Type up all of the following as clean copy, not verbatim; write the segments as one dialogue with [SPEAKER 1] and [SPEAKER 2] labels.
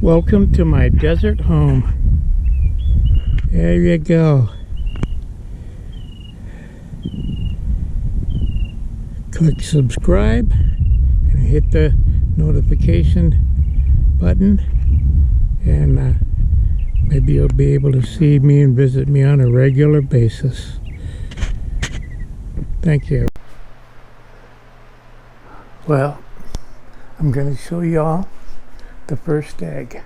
[SPEAKER 1] Welcome to my desert home. There you go. Click subscribe and hit the notification button, and maybe you'll be able to see me and visit me on a regular basis. Thank you. Well, I'm going to show y'all the first egg.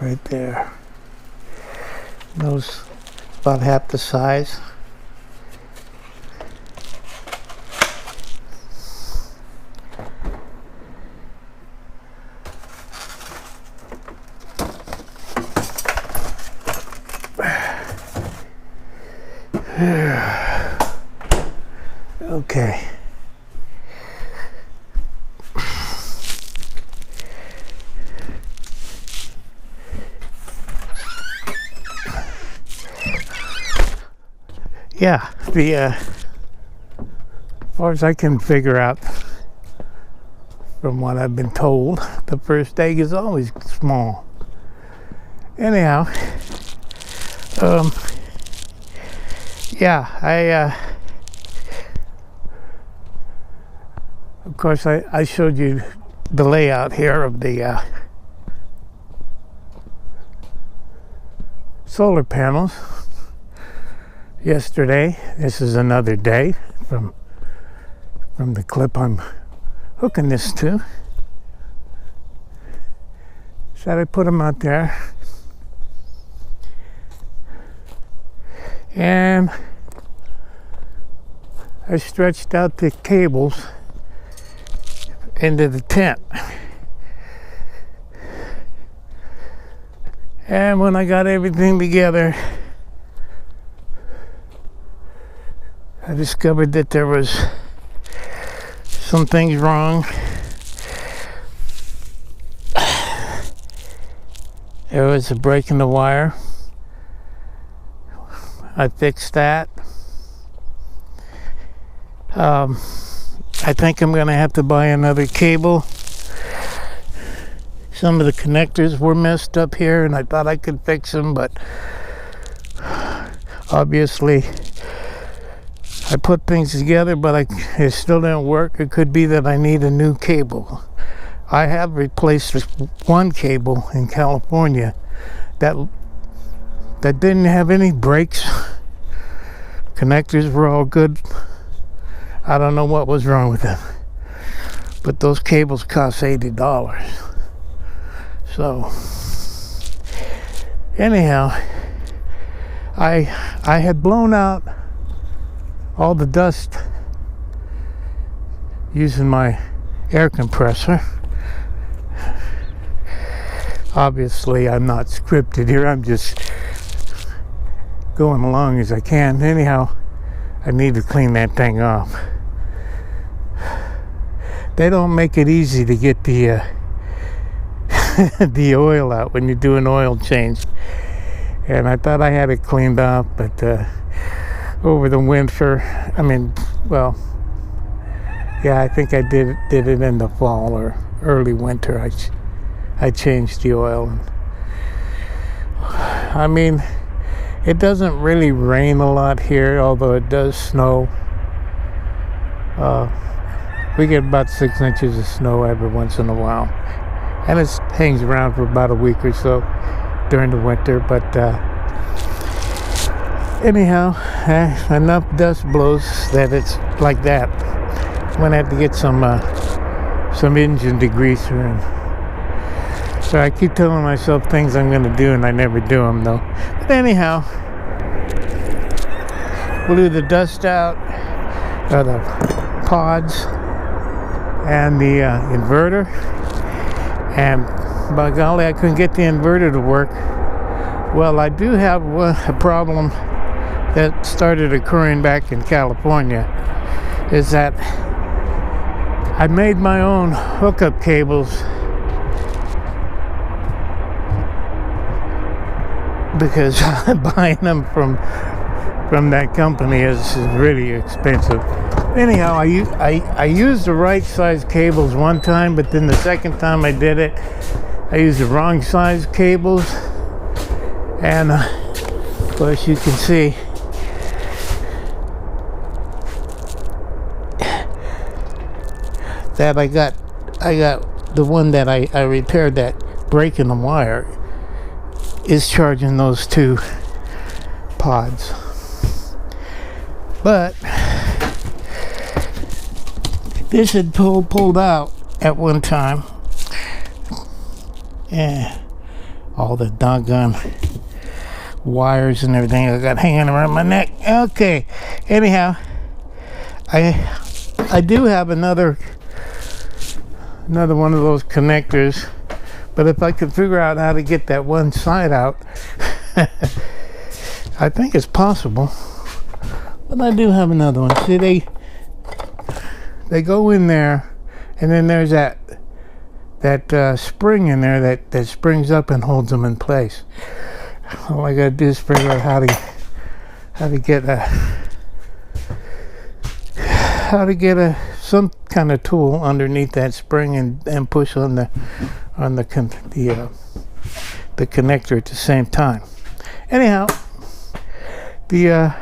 [SPEAKER 1] Right there. Those about half the size. Okay. Yeah, as far as I can figure out from what I've been told, the first egg is always small. Anyhow, yeah, of course, I showed you the layout here of the solar panels yesterday. This is another day from the clip I'm hooking this to. So I put them out there, and I stretched out the cables into the tent. And when I got everything together, I discovered that there was some things wrong. There was a break in the wire. I fixed that. I think I'm going to have to buy another cable. Some of the connectors were messed up here, and I thought I could fix them, but obviously I put things together, but it still didn't work. It could be that I need a new cable. I have replaced one cable in California that didn't have any breaks. Connectors were all good. I don't know what was wrong with them, but those cables cost $80. So anyhow, I had blown out all the dust using my air compressor. Obviously, I'm not scripted here. I'm just going along as I can. Anyhow, I need to clean that thing off. They don't make it easy to get the the oil out when you do an oil change. And I thought I had it cleaned up, but over the winter, yeah, I think I did it in the fall or early winter. I changed the oil. I mean, it doesn't really rain a lot here, although it does snow. We get about 6 inches of snow every once in a while, and it hangs around for about a week or so during the winter. But anyhow, enough dust blows that it's like that. I'm gonna have to get some engine degreaser, and so I keep telling myself things I'm gonna do, and I never do them though. But anyhow, blew the dust out of the pods and the inverter, and by golly, I couldn't get the inverter to work. Well, I do have a problem that started occurring back in California, is that I made my own hookup cables because buying them from that company is really expensive. Anyhow, I used the right size cables one time, but then the second time I did it, I used the wrong size cables, and of course you can see that I got the one that I repaired, that break in the wire is charging those two pods. But this had pulled out at one time. Yeah, all the doggone wires and everything I got hanging around my neck. Okay, anyhow, I do have another one of those connectors, but if I could figure out how to get that one side out, I think it's possible. But I do have another one. See, they go in there, and then there's that spring in there that springs up and holds them in place. All I gotta do is figure out how to get some kind of tool underneath that spring and push on the connector at the same time. Anyhow, the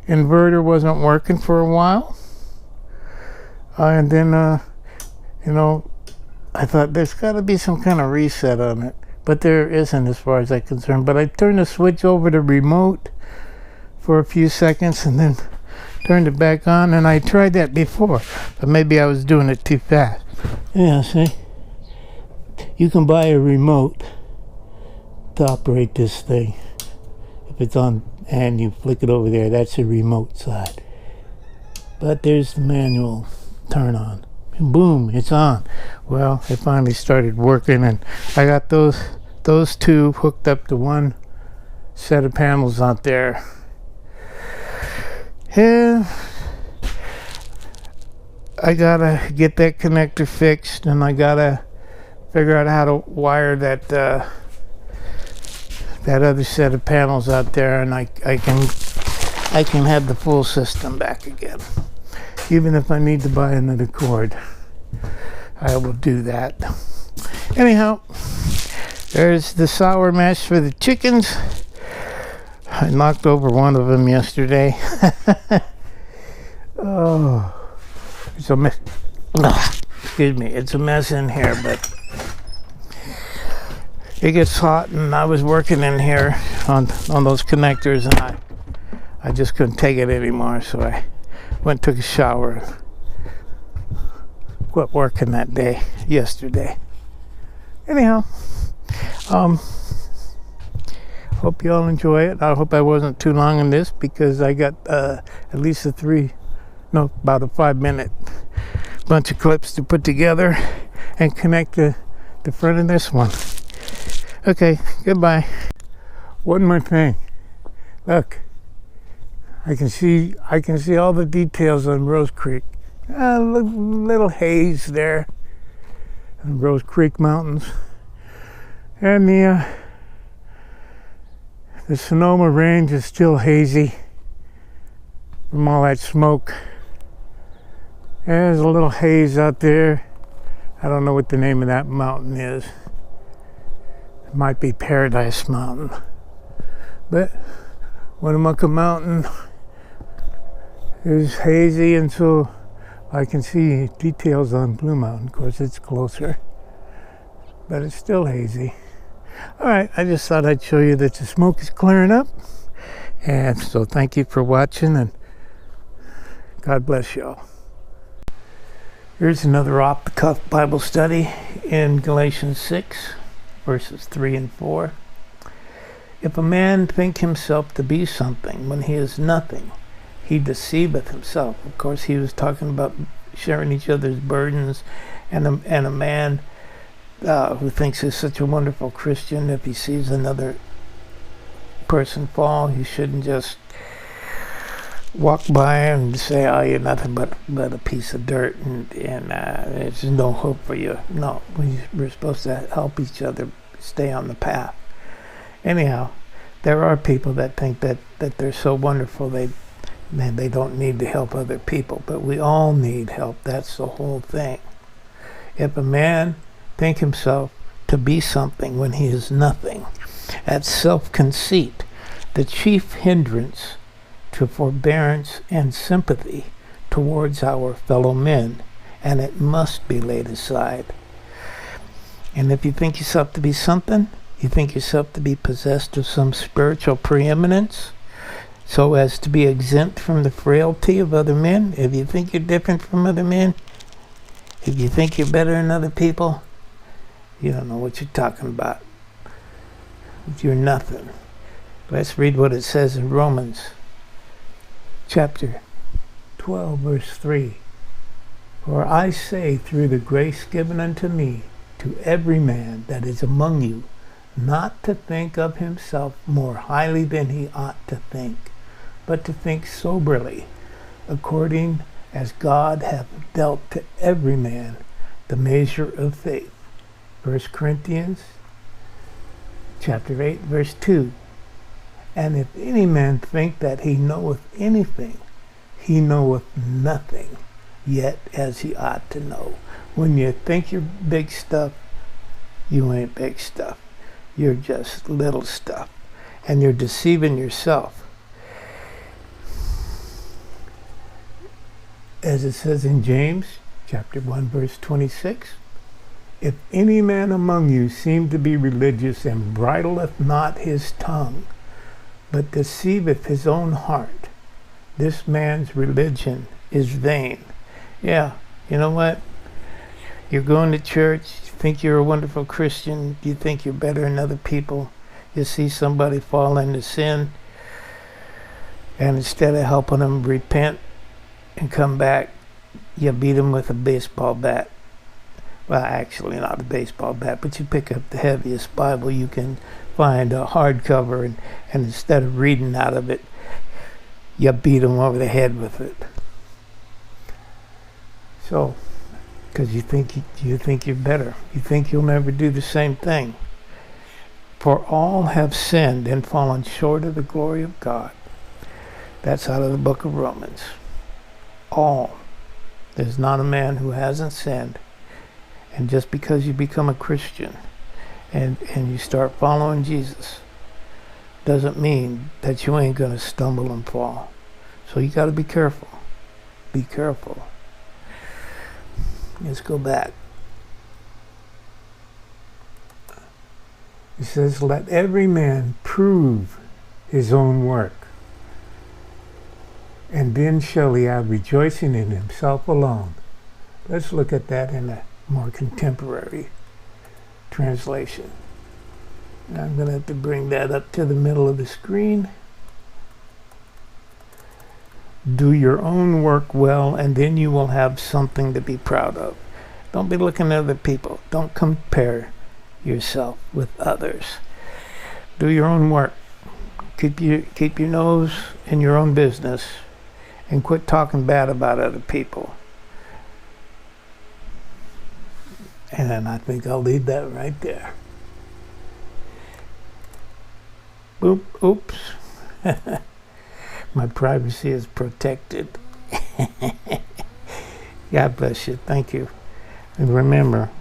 [SPEAKER 1] inverter wasn't working for a while, and then I thought there's got to be some kind of reset on it, but there isn't as far as I'm concerned. But I turned the switch over to remote for a few seconds and then turned it back on, and I tried that before, but maybe I was doing it too fast. Yeah, see, you can buy a remote to operate this thing. If it's on and you flick it over there, that's the remote side. But there's the manual turn on. And boom, it's on. Well, it finally started working, and I got those two hooked up to one set of panels out there. Yeah, I gotta get that connector fixed, and I gotta figure out how to wire that other set of panels out there, and I can have the full system back again. Even if I need to buy another cord, I will do that. Anyhow, there's the sour mash for the chickens. I knocked over one of them yesterday. Oh, it's a mess. Excuse me, it's a mess in here, but it gets hot, and I was working in here on those connectors, and I just couldn't take it anymore, so I went and took a shower and quit working that day yesterday. About. Hope you all enjoy it. I hope I wasn't too long in this, because I got at least about a 5-minute bunch of clips to put together and connect the front of this one. Okay, goodbye. One more thing. Look, I can see all the details on Rose Creek. Little haze there in Rose Creek Mountains, and the Sonoma Range is still hazy from all that smoke. There's a little haze out there. I don't know what the name of that mountain is. It might be Paradise Mountain, but Winnemucca Mountain is hazy until I can see details on Blue Mountain. Of course, it's closer, but it's still hazy. All right, I just thought I'd show you that the smoke is clearing up. And so thank you for watching, and God bless y'all. Here's another off-the-cuff Bible study in Galatians 6, verses 3 and 4. If a man think himself to be something when he is nothing, he deceiveth himself. Of course, he was talking about sharing each other's burdens, and a man who thinks he's such a wonderful Christian, if he sees another person fall, he shouldn't just walk by and say, "Oh, you're nothing but a piece of dirt, and there's no hope for you." No, we're supposed to help each other stay on the path. Anyhow, there are people that think that they're so wonderful they don't need to help other people, but we all need help. That's the whole thing. If a man think himself to be something when he is nothing, that's self-conceit, the chief hindrance to forbearance and sympathy towards our fellow men, and it must be laid aside. And if you think yourself to be something, you think yourself to be possessed of some spiritual preeminence, so as to be exempt from the frailty of other men, if you think you're different from other men, if you think you're better than other people, you don't know what you're talking about. You're nothing. Let's read what it says in Romans chapter 12, verse 3. For I say, through the grace given unto me, to every man that is among you, not to think of himself more highly than he ought to think, but to think soberly, according as God hath dealt to every man the measure of faith. 1 Corinthians chapter 8, verse 2. And if any man think that he knoweth anything, he knoweth nothing, yet as he ought to know. When you think you're big stuff, you ain't big stuff. You're just little stuff. And you're deceiving yourself. As it says in James chapter 1, verse 26, if any man among you seem to be religious and bridleth not his tongue, but deceiveth his own heart, this man's religion is vain. Yeah, you know what? You're going to church, you think you're a wonderful Christian, you think you're better than other people, you see somebody fall into sin, and instead of helping them repent and come back, you beat them with a baseball bat. Well, actually not a baseball bat, but you pick up the heaviest Bible you can find, a hardcover, and instead of reading out of it, you beat them over the head with it. So, because you think you're better, you think you'll never do the same thing. For all have sinned and fallen short of the glory of God. That's out of the book of Romans. All. There's not a man who hasn't sinned. And just because you become a Christian and you start following Jesus doesn't mean that you ain't going to stumble and fall. So you got to be careful. Be careful. Let's go back. It says, let every man prove his own work, and then shall he have rejoicing in himself alone. Let's look at that in a more contemporary translation. I'm going to have to bring that up to the middle of the screen. Do your own work well, and then you will have something to be proud of. Don't be looking at other people. Don't compare yourself with others. Do your own work. Keep your nose in your own business, and quit talking bad about other people. And I think I'll leave that right there. Oops. My privacy is protected. God bless you. Thank you. And remember,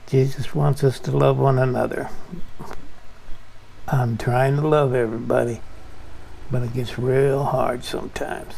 [SPEAKER 1] Jesus wants us to love one another. I'm trying to love everybody, but it gets real hard sometimes.